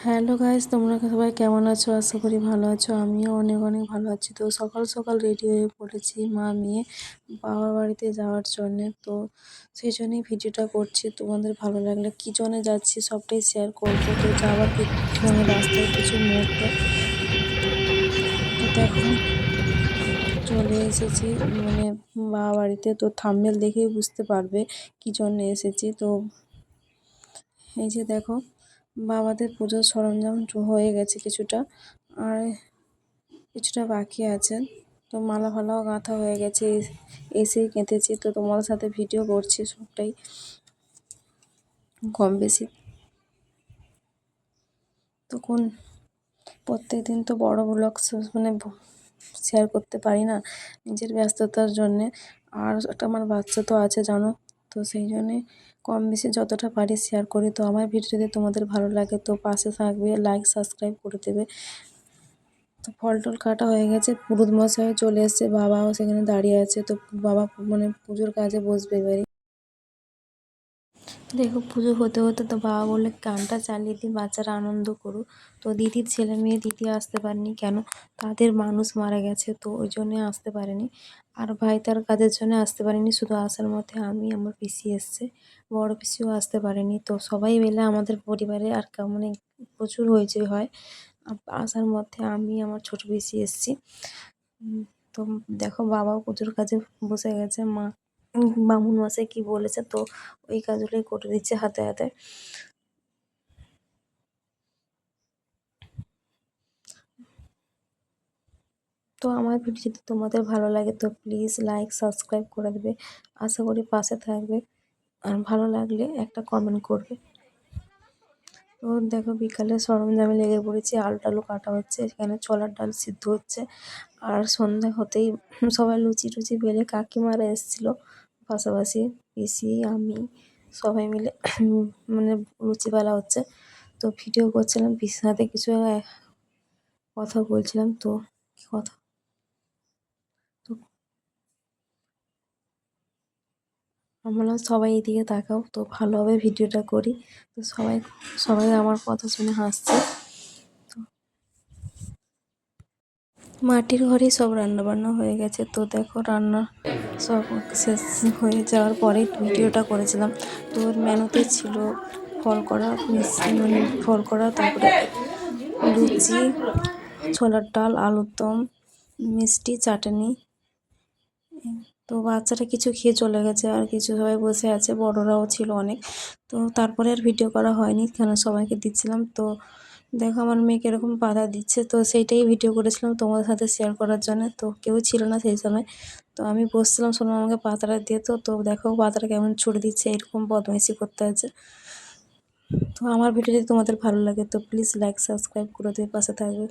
Hello guys, তোমরা সবাই কেমন আছো? আশা করি ভালো আছো। আমিও অনেক অনেক ভালো আছি। তো সকাল সকাল রেডি হয়ে পড়েছি মা মেয়ে বাবার বাড়িতে যাওয়ার জন্যে। তো সেই জন্যই ভিডিওটা করছি। তোমাদের ভালো লাগলে কী জন্যে যাচ্ছি সবটাই শেয়ার করবো। তো যাওয়ার মানে রাস্তায় কিছু মুহূর্ত। তো দেখো চলে এসেছি মানে বাবা বাড়িতে। তো থাম্বনেল দেখেই বুঝতে পারবে কী জন্যে এসেছি। তো এই যে দেখো বাবাদের পুজোর সরঞ্জাম হয়ে গেছে কিছুটা, আর কিছুটা বাকি আছে। তো মালা ফালাও গাঁথা হয়ে গেছে, এসেই গেঁথেছি। তো তোমাদের সাথে ভিডিও করছি সবটাই কম বেশি। তো প্রত্যেক দিন তো বড় ব্লগ মানে শেয়ার করতে পারি না নিজের ব্যস্ততার জন্যে। আর একটা আমার বাচ্চা তো আছে জানো। তো সেই জন্যে কম বেশি যতটা পারি শেয়ার করি। তো আমার ভিডিও যদি তোমাদের ভালো লাগে তো পাশে থাকবে, লাইক সাবস্ক্রাইব করে দেবে। তো ফল টল কাটা হয়ে গেছে, পুরোহিত মশাইও চলে এসেছে, বাবাও সেখানে দাঁড়িয়ে আছে। তো বাবা মানে পুজোর কাজে বসবে এবারে। দেখো পুজো হতে হতে তো বাবা বললে গানটা চালিয়ে দিই, বাচ্চারা আনন্দ করুক। তো দিদির ছেলে মেয়ে দিদি আসতে পারেনি, কেন তাদের মানুষ মারা গেছে, তো ওই জন্যে আসতে পারেনি। আর ভাই তার কাজের জন্য আসতে পারেনি। শুধু আসার মধ্যে আমি আমার পিসি এসছে, বড় পিসিও আসতে পারেনি। তো সবাই মিলে আমাদের পরিবারে আর মানে প্রচুর হইচই হয়। আসার মধ্যে আমি আমার ছোট পিসি এসছি। তো দেখো বাবাও পুজোর কাজে বসে গেছে। মা বামুন মশাই কি বলেছে তো ওই কাজগুলোই করে দিচ্ছে হাতে হাতে। তো আমার ভিডিও যদি তোমাদের ভালো লাগে তো প্লিজ লাইক সাবস্ক্রাইব করে দেবে। আশা করি পাশে থাকবে। আর ভালো লাগলে একটা কমেন্ট করবে। তো দেখো বিকালে সরঞ্জামে লেগে পড়েছি, আলু টালু কাটা হচ্ছে, এখানে ছোলার ডাল সিদ্ধ হচ্ছে। আর সন্ধ্যা হতেই সবাই লুচি টুচি বেলে, কাকিমারা এসেছিলো পাশাপাশি, পিসি আমি সবাই মিলে মানে লুচি বেলা হচ্ছে। তো ভিডিও করছিলাম, পিসির সাথে কিছু কথা বলছিলাম। তো কি কথা, তো আমি বললাম সবাই এদিকে তাকাও, তো ভালোভাবে ভিডিওটা করি। তো সবাই সবাই আমার কথা শুনে হাসছে। তো মাটির ঘরেই সব রান্নাবান্না হয়ে গেছে। তো দেখো রান্না সব শেষ হয়ে যাওয়ার পরেই ভিডিওটা করেছিলাম। তো ওর মেনুতে ছিল ফল করা, মানে ফল করা, তারপরে লুচি, ছোলার ডাল, আলুর দম, মিষ্টি, চাটনি। তো বাচ্চারা কিছু খেয়ে চলে গেছে, আর কিছু সবাই বসে আছে, বড়রাও ছিল অনেক। তো তারপরে আর ভিডিও করা হয়নি, কেন সবাইকে দিচ্ছিলাম। তো দেখো আমার মেয়ে কীরকম বাধা দিচ্ছে, তো সেইটাই ভিডিও করেছিলাম তোমাদের সাথে শেয়ার করার জন্য। তো কেউ ছিল না সেই সময়। তো আমি বসছিলাম, শুনলাম আমাকে পাতাটা দিয়ে, তো দেখো পাতাটা কেমন ছুড়ে দিচ্ছে, এরকম বদমাইশি করতে আছে। তো আমার ভিডিও যদি তোমাদের ভালো লাগে তো প্লিজ লাইক সাবস্ক্রাইব করে দিয়ে পাশে থাকবে।